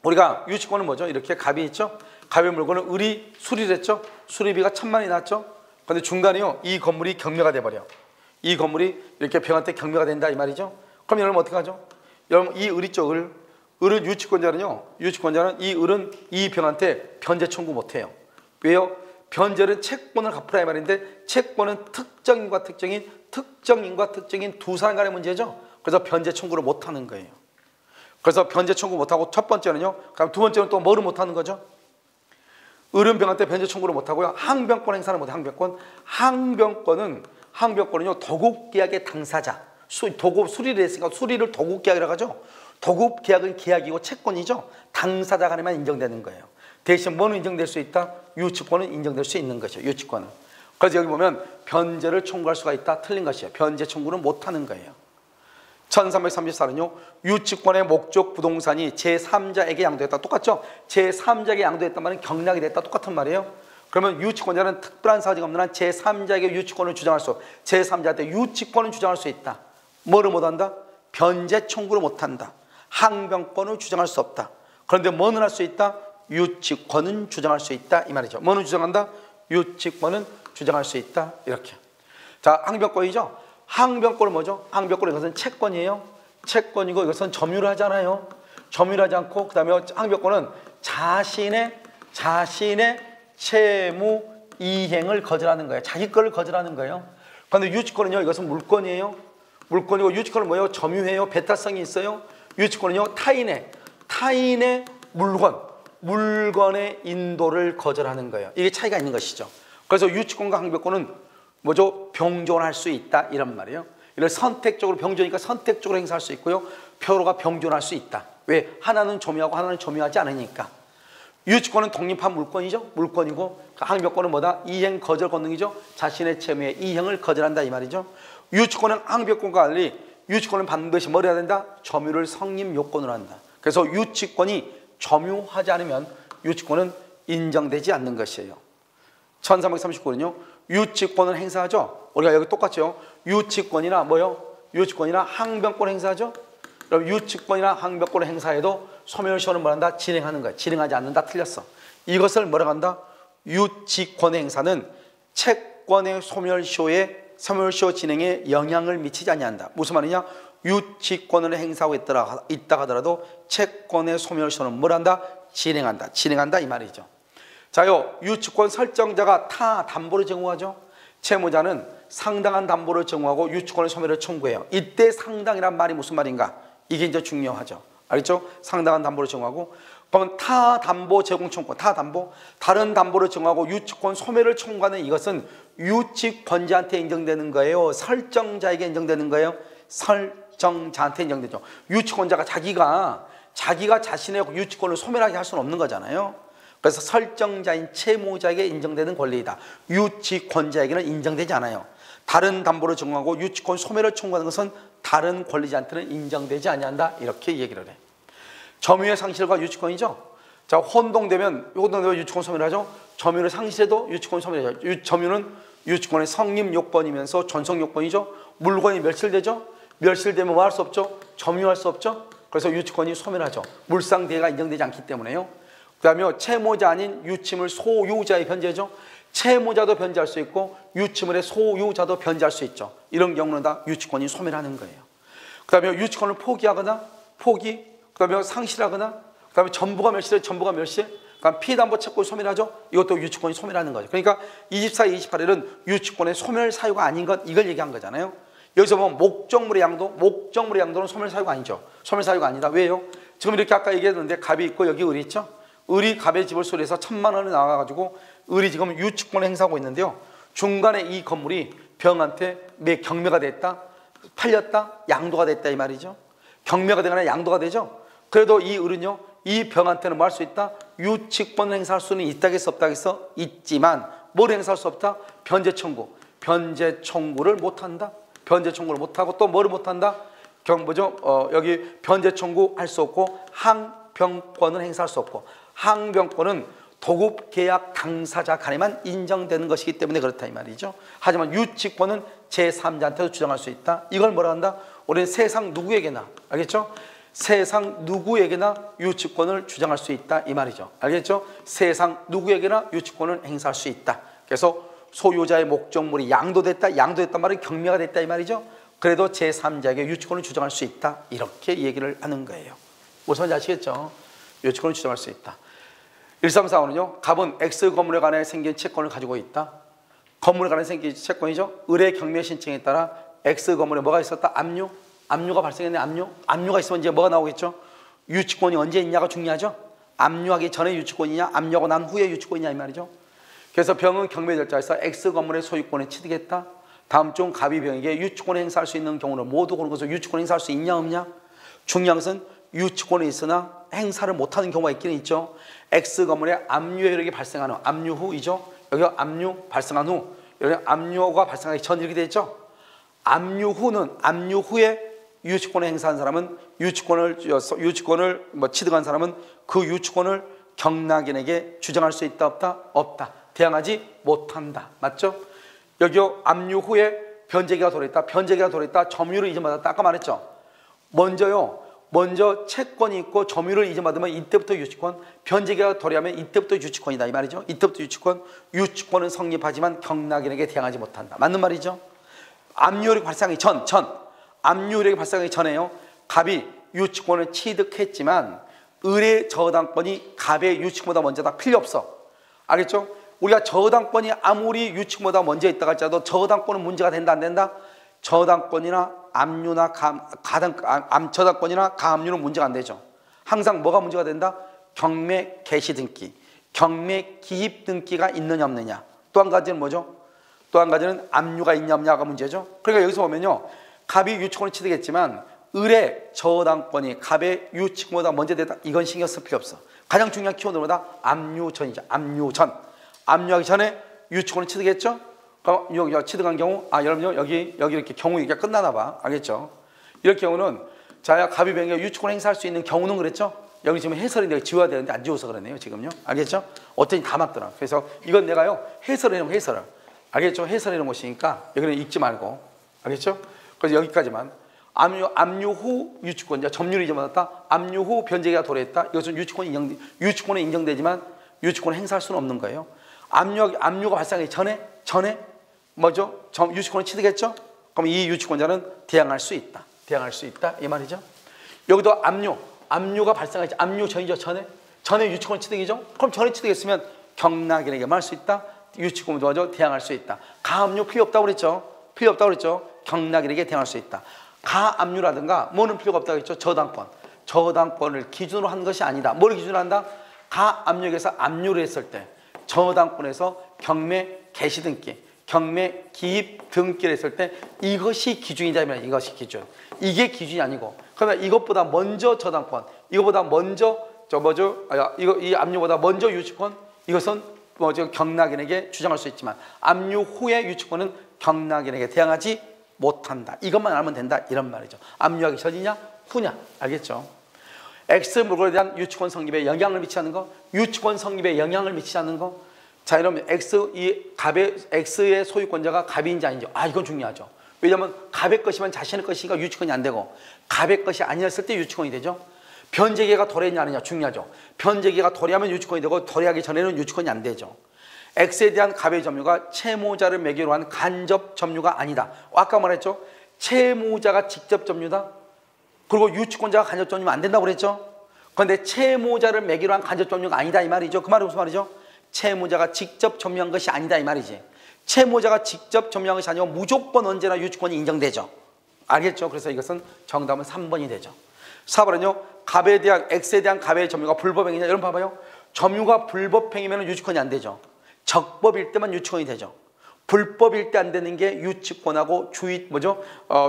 우리가 유치권은 뭐죠? 이렇게 갑이 있죠. 갑의 물건은 을이 수리를 했죠. 수리비가 1000만원이 났죠. 그런데 중간에요, 이 건물이 경매가 돼버려. 이 건물이 이렇게 병한테 경매가 된다 이 말이죠. 그럼 여러분 어떻게 하죠? 여러분 이 을이 쪽을 을은 유치권자는 이 을은 이 병한테 변제 청구 못해요. 왜요? 변제는 채권을 갚으라 이 말인데 채권은 특정인과 특정인 두 사람 간의 문제죠. 그래서 변제 청구를 못하는 거예요. 그래서 변제 청구 못하고 첫 번째는요. 그럼 두 번째는 또 뭐를 못하는 거죠? 을은 병한테 변제 청구를 못하고요. 항변권 행사를 못해요. 항변권은요. 도급계약의 당사자. 수리를 했으니까 수리를 도급계약이라고 하죠. 도급계약은 계약이고 채권이죠. 당사자 간에만 인정되는 거예요. 대신 뭐는 인정될 수 있다? 유치권은 인정될 수 있는 것이죠. 유치권은. 그래서 여기 보면 변제를 청구할 수가 있다. 틀린 것이에요. 변제 청구는 못하는 거예요. 1334는요. 유치권의 목적 부동산이 제3자에게 양도했다. 똑같죠? 제3자에게 양도했단 말은 경락이 됐다. 똑같은 말이에요. 그러면 유치권자는 특별한 사정이 없는 한 제3자에게 유치권을 주장할 수, 제3자한테 유치권을 주장할 수 있다. 뭐를 못한다? 변제 청구를 못한다. 항변권을 주장할 수 없다. 그런데 뭐는 할 수 있다? 유치권은 주장할 수 있다. 이 말이죠. 뭐는 주장한다? 유치권은 주장할 수 있다. 이렇게. 자, 항변권이죠. 항변권은 뭐죠? 항변권은 이것은 채권이에요. 채권이고 이것은 점유를 하잖아요. 점유를 하지 않고 그다음에 항변권은 자신의 채무 이행을 거절하는 거예요. 자기 거를 거절하는 거예요. 그런데 유치권은요. 이것은 물권이에요. 물권이고 유치권은 뭐예요? 점유해요. 배타성이 있어요. 유치권은요. 타인의 물건의 인도를 거절하는 거예요. 이게 차이가 있는 것이죠. 그래서 유치권과 항변권은 뭐죠? 병존할 수 있다 이런 말이에요. 이를 선택적으로 병존이니까 선택적으로 행사할 수 있고요. 표로가 병존할 수 있다. 왜? 하나는 점유하고 하나는 점유하지 않으니까. 유치권은 독립한 물권이죠. 물권이고 항변권은 뭐다? 이행 거절 권능이죠. 자신의 채무의 이행을 거절한다 이 말이죠. 유치권은 항변권과 달리 유치권은 반드시 뭘 해야 된다? 점유를 성립 요건으로 한다. 그래서 유치권이 점유하지 않으면 유치권은 인정되지 않는 것이에요. 1339는요. 유치권을 행사하죠. 우리가 여기 똑같죠. 유치권이나 뭐요? 유치권이나 항변권 행사하죠. 그럼 유치권이나 항변권을 행사해도 소멸시효는 뭐란다? 진행하는 거야. 진행하지 않는다. 틀렸어. 이것을 뭐라고 한다? 유치권의 행사는 채권의 소멸시효 진행에 영향을 미치지 아니한다. 무슨 말이냐? 유치권을 행사하고 있다 하더라도 채권의 소멸시효는 뭘 한다? 진행한다 이 말이죠. 자요, 유치권 설정자가 타 담보를 제공하죠. 채무자는 상당한 담보를 제공하고 유치권의 소멸을 청구해요. 이때 상당이란 말이 무슨 말인가? 이게 이제 중요하죠. 알겠죠? 상당한 담보를 제공하고 그러면 타 담보 제공 청구, 다른 담보를 제공하고 유치권 소멸을 청구하는 이것은 유치권자한테 인정되는 거예요. 설정자에게 인정되는 거예요. 설정자한테 인정되죠. 유치권자가 자기가 자신의 유치권을 소멸하게 할 수는 없는 거잖아요. 그래서 설정자인 채무자에게 인정되는 권리이다. 유치권자에게는 인정되지 않아요. 다른 담보를 제공하고 유치권 소멸을 청구하는 것은 다른 권리자한테는 인정되지 아니한다. 이렇게 얘기를 해. 점유의 상실과 유치권이죠. 자, 혼동되면 유치권 소멸하죠. 점유를 상실해도 유치권 소멸하죠. 점유는 유치권의 성립 요건이면서 전속 요건이죠. 물건이 멸실되죠. 멸실되면 뭐 할 수 없죠? 점유할 수 없죠. 그래서 유치권이 소멸하죠. 물상대가 인정되지 않기 때문에요. 그 다음에 채무자 아닌 유치물 소유자의 변제죠. 채무자도 변제할 수 있고 유치물의 소유자도 변제할 수 있죠. 이런 경우는 다 유치권이 소멸하는 거예요. 그 다음에 유치권을 포기하거나 그 다음에 상실하거나 그 다음에 전부가 멸실, 그다음 피담보 채권이 소멸하죠. 이것도 유치권이 소멸하는 거죠. 그러니까 24, 28일은 유치권의 소멸 사유가 아닌 것 이걸 얘기한 거잖아요. 여기서 보면 목적물의 양도는 소멸 사유가 아니죠. 소멸 사유가 아니다. 왜요? 지금 이렇게 아까 얘기했는데 갑이 있고 여기 을이 있죠. 을이 갑의 집을 수리해서 1,000만 원을 나와가지고 을이 지금 유치권을 행사하고 있는데요. 중간에 이 건물이 병한테 경매가 됐다, 팔렸다, 양도가 됐다 이 말이죠. 경매가 되거나 양도가 되죠. 그래도 이 을은요, 이 병한테는 뭐 할 수 있다? 유치권 행사할 수는 있다겠어 없다겠어? 있지만 뭘 행사할 수 없다? 변제 청구를 못한다. 변제 청구를 못하고 또 뭐를 못한다? 여기 변제 청구할 수 없고 항변권을 행사할 수 없고 항변권은 도급계약 당사자 간에만 인정되는 것이기 때문에 그렇다 이 말이죠. 하지만 유치권은 제3자한테도 주장할 수 있다. 이걸 뭐라 한다? 우리는 세상 누구에게나, 알겠죠? 세상 누구에게나 유치권을 주장할 수 있다 이 말이죠. 알겠죠? 세상 누구에게나 유치권을 행사할 수 있다. 그래서 소유자의 목적물이 양도됐단 말은 경매가 됐다 이 말이죠. 그래도 제3자에게 유치권을 주장할 수 있다. 이렇게 얘기를 하는 거예요. 무슨 말인지 아시겠죠? 유치권을 주장할 수 있다. 1345는요. 갑은 X 건물에 관해 생긴 채권을 가지고 있다. 건물에 관해 생긴 채권이죠. 의뢰 경매 신청에 따라 X 건물에 뭐가 있었다? 압류. 압류가 발생했네. 압류. 압류가 있으면 이제 뭐가 나오겠죠? 유치권이 언제 있냐가 중요하죠. 압류하기 전에 유치권이냐, 압류하고 난 후에 유치권이냐 이 말이죠. 그래서 병은 경매 절차에서 X 건물의 소유권을 취득했다. 다음 중 갑이 병에게 유치권을 행사할 수 있는 경우는 모두 고른 것으로 유치권을 행사할 수 있냐 없냐. 중요한 것은 유치권이 있으나 행사를 못하는 경우가 있기는 있죠. X 건물에 압류 효력이 발생한 후, 압류 후이죠. 여기 압류 발생한 후, 여기 압류가 발생하기 전 이렇게 되어 있죠. 압류 후는, 압류 후에 유치권을 행사한 사람은 유치권을 취득한 사람은 그 유치권을 경락인에게 주장할 수 있다 없다? 없다. 대항하지 못한다. 맞죠? 여기요. 압류 후에 변제기가 돌아있다. 변제기가 돌아있다. 점유를 이전받았다. 아까 말했죠. 먼저 채권이 있고 점유를 이전받으면 이때부터 유치권, 변제기가 도래하면 이때부터 유치권이다 이 말이죠. 이때부터 유치권은 성립하지만 경락인에게 대항하지 못한다. 맞는 말이죠. 압류력이 발생하기 압류력이 발생하기 전에요. 갑이 유치권을 취득했지만 의뢰 저당권이 갑의 유치권보다 먼저다. 필요 없어. 알겠죠? 우리가 저당권이 아무리 유치권보다 먼저 있다고 할지라도 저당권은 문제가 된다 안 된다? 저당권이나 압류나 저당권이나 가압류는 문제가 안 되죠. 항상 뭐가 문제가 된다? 경매 개시 등기, 경매 기입 등기가 있느냐 없느냐. 또 한 가지는 뭐죠? 또 한 가지는 압류가 있냐 없냐가 문제죠. 그러니까 여기서 보면요. 갑이 유치권을 취득했지만 의뢰 저당권이 갑의 유치권보다 먼저 됐다. 이건 신경 쓸 필요 없어. 가장 중요한 키워드보다 압류전이죠. 압류전. 압류하기 전에 유치권을 취득했죠. 그럼 취득한 경우, 여러분요 여기 이렇게 경우 얘기가 끝나나 봐. 알겠죠? 이럴 경우는 자야 갑이 병에 유치권 행사할 수 있는 경우는 그랬죠. 여기 지금 해설이 내가 지워야 되는데 안 지워서 그러네요. 지금요. 알겠죠? 어떤 다 맞더라. 그래서 이건 내가요 해설해놓은 해설을. 알겠죠? 해설해놓은 것이니까 여기는 읽지 말고. 알겠죠? 그래서 여기까지만. 압류 후 유치권, 점유를 이전받았다. 압류 후 변제기가 도래했다. 이것은 유치권이 인정되지만 유치권을 행사할 수는 없는 거예요. 압류가 발생하기 전에 뭐죠? 유치권을 취득했죠? 그럼 이 유치권자는 대항할 수 있다. 대항할 수 있다 이 말이죠. 여기도 압류가 발생하지. 압류 전이죠. 전에 유치권 취득이죠. 그럼 전에 취득했으면 경락인에게만 할 수 있다. 유치권을 도와줘 대항할 수 있다. 가압류 필요 없다고 그랬죠. 필요 없다고 그랬죠. 경락인에게 대항할 수 있다. 가압류라든가 뭐는 필요가 없다고 했죠. 저당권을 기준으로 한 것이 아니다. 뭘 기준으로 한다? 가압류에서 압류를 했을 때 저당권에서 경매 개시 등기, 경매 기입 등기를 했을 때 이것이 기준이다. 이것이 기준. 이게 기준이 아니고 그러면 이것보다 먼저 저당권, 이거보다 먼저 이 압류보다 먼저 유치권, 이것은 경락인에게 주장할 수 있지만 압류 후의 유치권은 경락인에게 대항하지 못한다. 이것만 알면 된다. 이런 말이죠. 압류하기 전이냐 후냐. 알겠죠? X 물건에 대한 유치권 성립에 영향을 미치지 거, 유치권 성립에 영향을 미치지 않는 거. 자, 이러면 X의 소유권자가 갑인지 아닌지. 이건 중요하죠. 왜냐하면 갑의 것이면 자신의 것이니까 유치권이 안 되고 갑의 것이 아니었을 때 유치권이 되죠. 변제기가 도래했냐 아니냐 중요하죠. 변제기가 도래하면 유치권이 되고 도래하기 전에는 유치권이 안 되죠. X에 대한 갑의 점유가 채무자를 매개로 한 간접 점유가 아니다. 아까 말했죠. 채무자가 직접 점유다. 그리고 유치권자가 간접 점유면 안 된다고 그랬죠. 그런데 채무자를 매개로 한 간접 점유가 아니다 이 말이죠. 그 말이 무슨 말이죠? 채무자가 직접 점유한 것이 아니다 이 말이지. 채무자가 직접 점유한 것이 아니고 무조건 언제나 유치권이 인정되죠. 알겠죠? 그래서 이것은 정답은 3번이 되죠. 4번은요. X에 대한 갑의 점유가 불법행위냐. 여러분 봐봐요. 점유가 불법행위면 유치권이 안 되죠. 적법일 때만 유치권이 되죠. 불법일 때 안 되는 게 유치권하고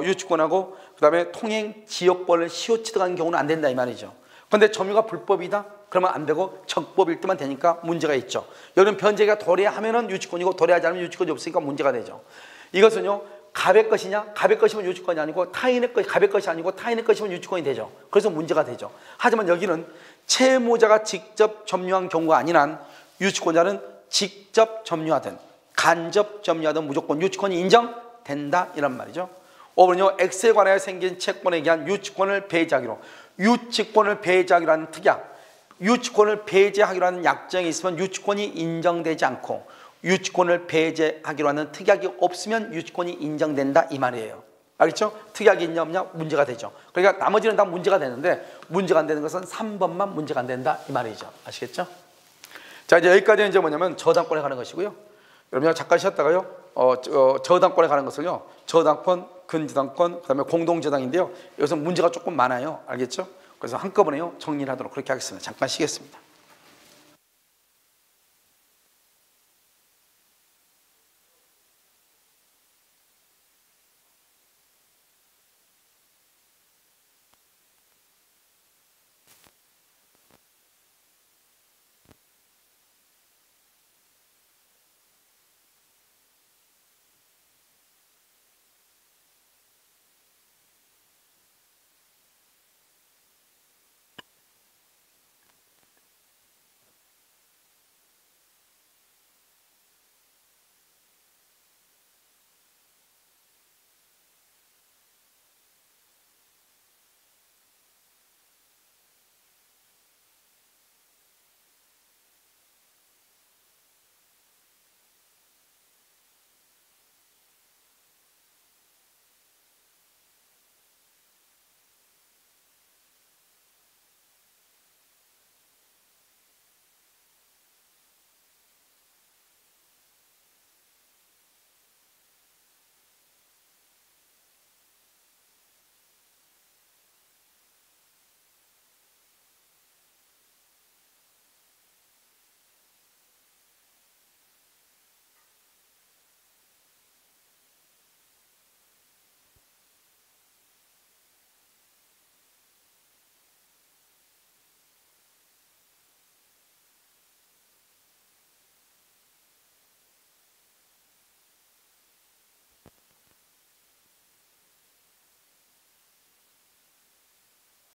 유치권하고 그다음에 통행 지역권을 시효 취득하는 경우는 안 된다 이 말이죠. 그런데 점유가 불법이다? 그러면 안 되고 적법일 때만 되니까 문제가 있죠. 여기는 변제가 도래하면은 유치권이고 도래하지 않으면 유치권이 없으니까 문제가 되죠. 이것은요. 갑의 것이냐? 갑의 것이면 유치권이 아니고 갑의 것이 아니고 타인의 것이면 유치권이 되죠. 그래서 문제가 되죠. 하지만 여기는 채무자가 직접 점유한 경우가 아닌 한 유치권자는 직접 점유하든 간접 점유하든 무조건 유치권이 인정된다 이란 말이죠. 5번은요. X에 관하여 생긴 채권에 의한 유치권을 배제하기로. 유치권을 배제하기로 하는 특약, 유치권을 배제하기로 하는 약정이 있으면 유치권이 인정되지 않고 유치권을 배제하기로 하는 특약이 없으면 유치권이 인정된다 이 말이에요. 알겠죠? 특이하게 있냐 없냐 문제가 되죠. 그러니까 나머지는 다 문제가 되는데 문제가 안 되는 것은 3번만 문제가 안 된다 이 말이죠. 아시겠죠? 자, 이제 여기까지는 이제 뭐냐면 저당권에 가는 것이고요. 여러분 잠깐 쉬었다가요. 저당권에 가는 것을요. 저당권, 근저당권, 그다음에 공동저당인데요. 여기서 문제가 조금 많아요. 알겠죠? 그래서 한꺼번에요 정리를 하도록 그렇게 하겠습니다. 잠깐 쉬겠습니다.